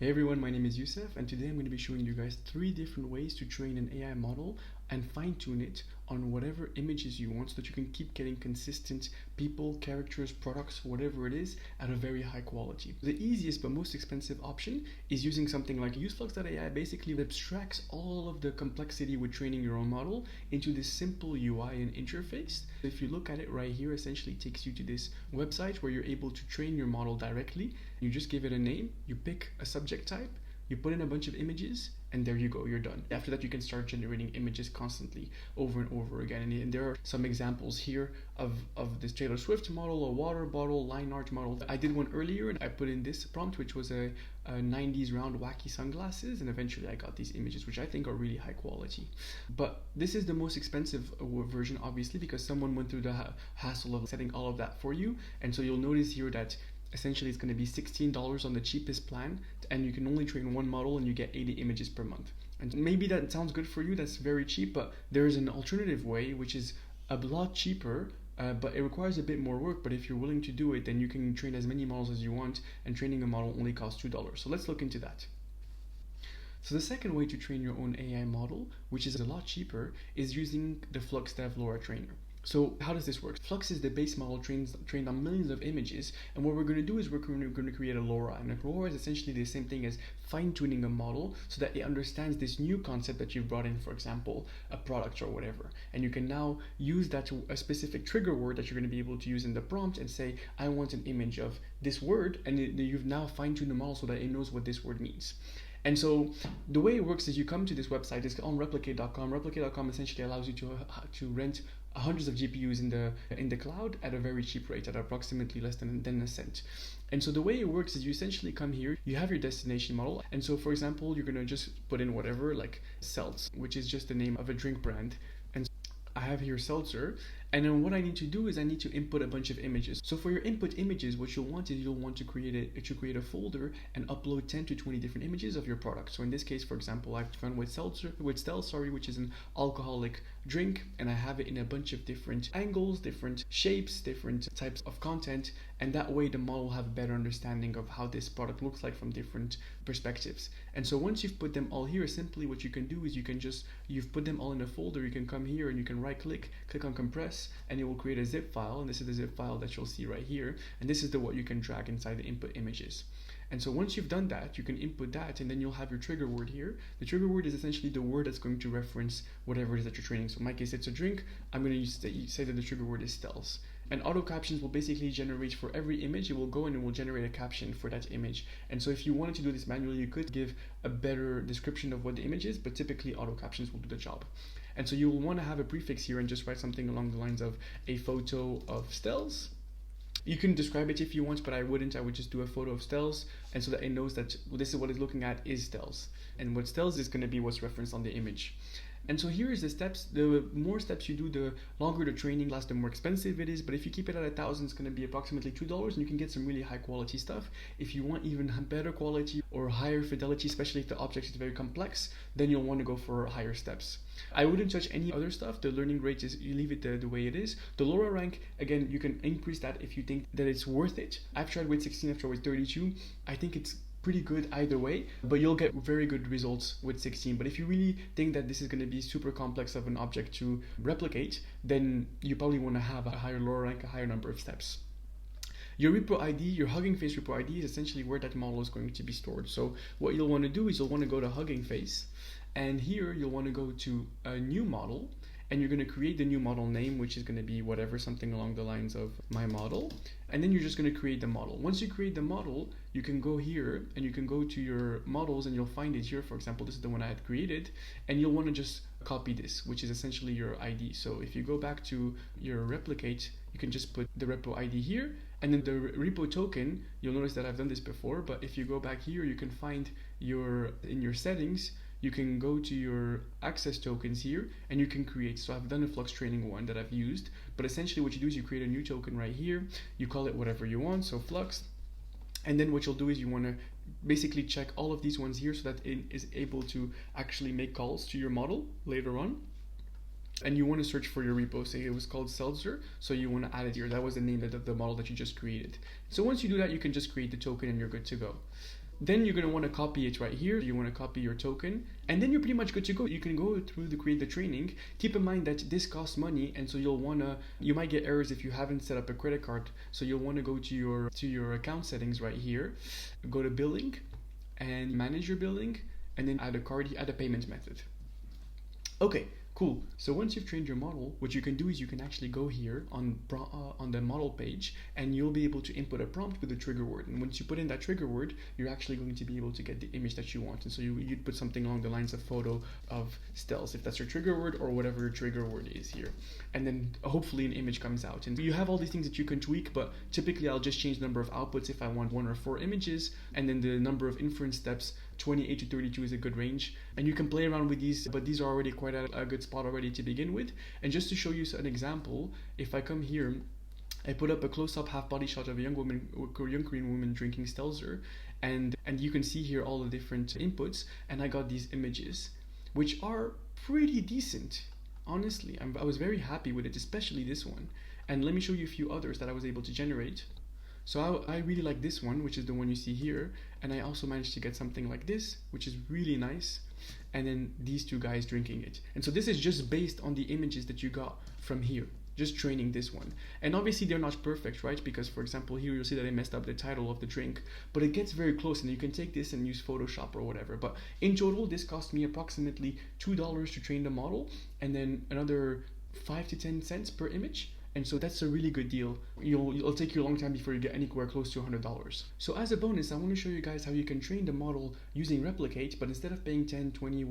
Hey everyone, my name is Youssef, and today I'm going to be showing you guys 3 different ways to train an AI model and fine-tune it on whatever images you want so that you can keep getting consistent people, characters, products, whatever it is, at a very high quality. The easiest but most expensive option is using something like useflux.ai. Basically abstracts all of the complexity with training your own model into this simple UI and interface. If you look at it right here, essentially takes you to this website where you're able to train your model directly. You just give it a name, you pick a subject type, you put in a bunch of images, and there you go, you're done. After that, you can start generating images constantly over and over again. And there are some examples here of this Taylor Swift model, a water bottle, line art model. I did one earlier and I put in this prompt, which was a 90s round wacky sunglasses, and eventually I got these images, which I think are really high quality. But this is the most expensive version, obviously, because someone went through the hassle of setting all of that for you. And so you'll notice here that essentially it's going to be $16 on the cheapest plan, and you can only train one model and you get 80 images per month. And maybe that sounds good for you, that's very cheap, but there is an alternative way which is a lot cheaper, but it requires a bit more work. But if you're willing to do it, then you can train as many models as you want, and training a model only costs $2. So let's look into that. So the second way to train your own AI model, which is a lot cheaper, is using the Flux Dev LoRa Trainer. So how does this work? Flux is the base model trained on millions of images, and what we're going to do is we're going to create a LoRa, and a LoRa is essentially the same thing as fine-tuning a model so that it understands this new concept that you've brought in, for example, a product or whatever. And you can now use that to a specific trigger word that you're going to be able to use in the prompt and say, I want an image of this word, and you've now fine-tuned the model so that it knows what this word means. And so the way it works is you come to this website. It's on replicate.com. Replicate.com essentially allows you to rent hundreds of GPUs in the cloud at a very cheap rate, at approximately less than a cent. And so the way it works is you essentially come here, you have your destination model, and so for example, you're gonna just put in whatever, like Seltz, which is just the name of a drink brand. And I have here seltzer, and then what I need to do is I need to input a bunch of images. So for your input images, what you'll want is you'll want to create a folder and upload 10 to 20 different images of your product. So in this case, for example, I've run with Seltz, which is an alcoholic drink, and I have it in a bunch of different angles, different shapes, different types of content, and that way the model will have a better understanding of how this product looks like from different perspectives. And so once you've put them all here, simply what you can do is you've put them all in a folder, you can come here and you can right click on compress, and it will create a zip file, and this is the zip file that you'll see right here, and this is what you can drag inside the input images. And so once you've done that, you can input that, and then you'll have your trigger word here. The trigger word is essentially the word that's going to reference whatever it is that you're training. So in my case, it's a drink. I'm going to say that the trigger word is stealth. And auto captions will basically generate for every image. It will go and it will generate a caption for that image. And so if you wanted to do this manually, you could give a better description of what the image is, but typically auto captions will do the job. And so you will want to have a prefix here and just write something along the lines of a photo of stealth. You can describe it if you want, but I wouldn't. I would just do a photo of stealth, and so that it knows that this is what it's looking at is stealth. And what stealth is going to be what's referenced on the image. And so here is the steps. The more steps you do, the longer the training lasts, the more expensive it is. But if you keep it at 1,000, it's going to be approximately $2, and you can get some really high quality stuff. If you want even better quality or higher fidelity, especially if the object is very complex, then you'll want to go for higher steps. I wouldn't touch any other stuff. The learning rate is, you leave it the way it is. The LoRa rank, again, you can increase that if you think that it's worth it. I've tried with 16, I've tried with 32. I think it's pretty good either way, but you'll get very good results with 16. But if you really think that this is going to be super complex of an object to replicate, then you probably want to have a higher LoRa rank, a higher number of steps. Your repo ID, your Hugging Face repo ID, is essentially where that model is going to be stored. So what you'll want to do is you'll want to go to Hugging Face, and here you'll want to go to a new model, and you're going to create the new model name, which is going to be whatever, something along the lines of my model. And then you're just going to create the model. Once you create the model, you can go here and you can go to your models, and you'll find it here. For example, this is the one I had created, and you'll want to just copy this, which is essentially your ID. So if you go back to your replicate, you can just put the repo ID here, and then the repo token, you'll notice that I've done this before, but if you go back here, you can find in your settings, you can go to your access tokens here, and you can create. So I've done a Flux training one that I've used, but essentially what you do is you create a new token right here. You call it whatever you want, so Flux. And then what you'll do is you want to basically check all of these ones here so that it is able to actually make calls to your model later on. And you want to search for your repo. Say it was called Seltzer, so you want to add it here. That was the name of the model that you just created. So once you do that, you can just create the token and you're good to go. Then you're going to want to copy it right here. You want to copy your token, and then you're pretty much good to go. You can go through the create the training. Keep in mind that this costs money, and so you might get errors if you haven't set up a credit card. So you'll want to go to your account settings right here, go to billing, and manage your billing, and then add a payment method. Okay, cool. So once you've trained your model, what you can do is you can actually go here on the model page, and you'll be able to input a prompt with a trigger word. And once you put in that trigger word, you're actually going to be able to get the image that you want. And so you'd put something along the lines of photo of Stels, if that's your trigger word, or whatever your trigger word is here. And then hopefully an image comes out. And you have all these things that you can tweak, but typically I'll just change the number of outputs if I want 1 or 4 images, and then the number of inference steps. 28 to 32 is a good range, and you can play around with these, but these are already quite a good spot already to begin with. And just to show you an example, if I come here, I put up a close-up half body shot of a young Korean woman drinking Stelzer, and you can see here all the different inputs, and I got these images, which are pretty decent. Honestly, I was very happy with it, especially this one. And let me show you a few others that I was able to generate. So I really like this one, which is the one you see here, and I also managed to get something like this, which is really nice, and then these 2 guys drinking it. And so this is just based on the images that you got from here, just training this one. And obviously they're not perfect, right? Because for example, here you'll see that I messed up the title of the drink, but it gets very close, and you can take this and use Photoshop or whatever. But in total, this cost me approximately $2 to train the model, and then another 5 to 10 cents per image. And so that's a really good deal. It'll take you a long time before you get anywhere close to $100. So as a bonus, I want to show you guys how you can train the model using Replicate, but instead of paying 10, 20,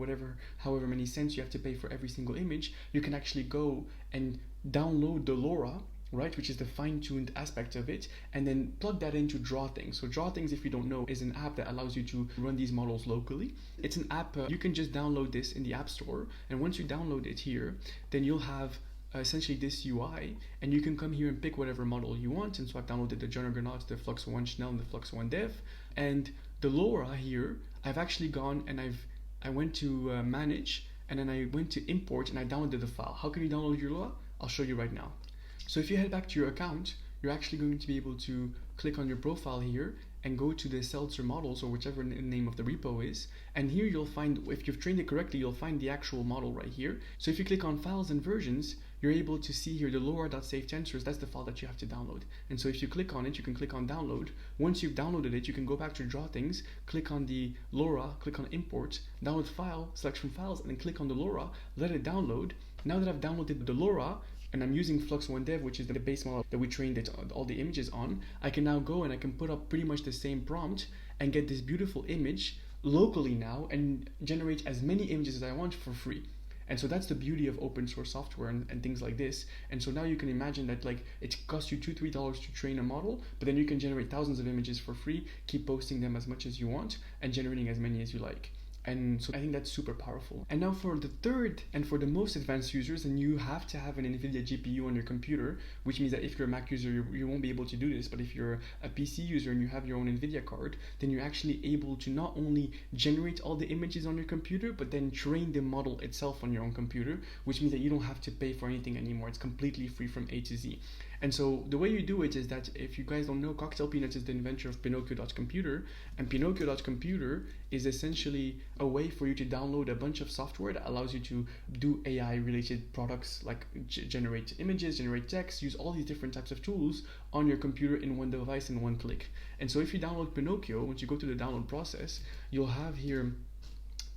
however many cents you have to pay for every single image, you can actually go and download the LoRa, right, which is the fine-tuned aspect of it, and then plug that into DrawThings. So DrawThings, if you don't know, is an app that allows you to run these models locally. It's an app, you can just download this in the App Store, and once you download it here, then you'll have essentially this UI, and you can come here and pick whatever model you want. And so I've downloaded the Juggernaut, the Flux One Schnell, and the Flux One Dev. And the LoRa here, I've actually gone and I went to manage, and then I went to import, and I downloaded the file. How can you download your LoRa? I'll show you right now. So if you head back to your account, you're actually going to be able to click on your profile here and go to the Seltzer models, or whichever name of the repo is, and here you'll find, if you've trained it correctly, you'll find the actual model right here. So if you click on files and versions, you're able to see here the LoRa.save tensors. That's the file that you have to download. And so if you click on it, you can click on download. Once you've downloaded it, you can go back to DrawThings, click on the LoRa, click on import, download file, select from files, and then click on the LoRa, let it download. Now that I've downloaded the LoRa, and I'm using Flux One Dev, which is the base model that we trained all the images on, I can now go and I can put up pretty much the same prompt and get this beautiful image locally now and generate as many images as I want for free. And so that's the beauty of open source software and things like this. And so now you can imagine that like it costs you $2-3 to train a model, but then you can generate thousands of images for free, keep posting them as much as you want, and generating as many as you like. And so I think that's super powerful. And now for the third and for the most advanced users, and you have to have an NVIDIA GPU on your computer, which means that if you're a Mac user, you won't be able to do this. But if you're a PC user and you have your own NVIDIA card, then you're actually able to not only generate all the images on your computer, but then train the model itself on your own computer, which means that you don't have to pay for anything anymore. It's completely free from A to Z. And so the way you do it is that, if you guys don't know, Cocktail Peanuts is the inventor of Pinokio.computer, and Pinokio.computer is essentially a way for you to download a bunch of software that allows you to do AI related products like generate images, generate text, use all these different types of tools on your computer in one device in one click. And so if you download Pinokio, once you go through the download process, you'll have here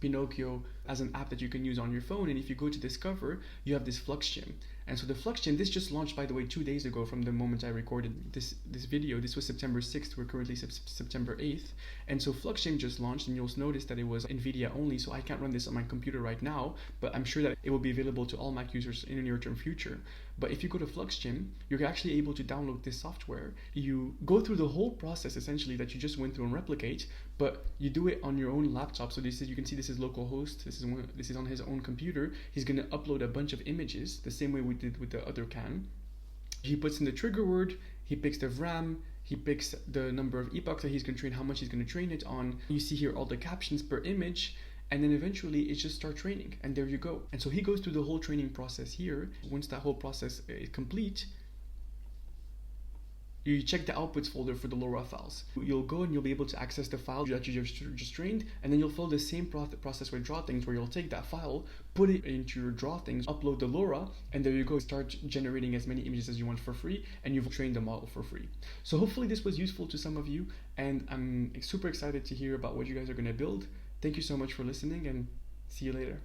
Pinokio as an app that you can use on your phone. And if you go to Discover, you have this Flux Gym. And so the Flux Gym, this just launched, by the way, 2 days ago from the moment I recorded this video. This was September 6th. We're currently September 8th. And so Flux Gym just launched, and you'll notice that it was NVIDIA only, so I can't run this on my computer right now, but I'm sure that it will be available to all Mac users in the near-term future. But if you go to Flux Gym, you're actually able to download this software. You go through the whole process, essentially, that you just went through on Replicate, but you do it on your own laptop. So this is, you can see this is localhost. This is on his own computer. He's going to upload a bunch of images, the same way we did with the other can. He puts in the trigger word, he picks the RAM, he picks the number of epochs that he's going to train, how much he's going to train it on. You see here all the captions per image, and then eventually it just starts training, and there you go. And so he goes through the whole training process here. Once that whole process is complete, you check the outputs folder for the LoRa files. You'll go and you'll be able to access the file that you just trained, and then you'll follow the same process with DrawThings, where you'll take that file, put it into your DrawThings, upload the LoRa, and there you go, start generating as many images as you want for free, and you've trained the model for free. So hopefully this was useful to some of you, and I'm super excited to hear about what you guys are going to build. Thank you so much for listening, and see you later.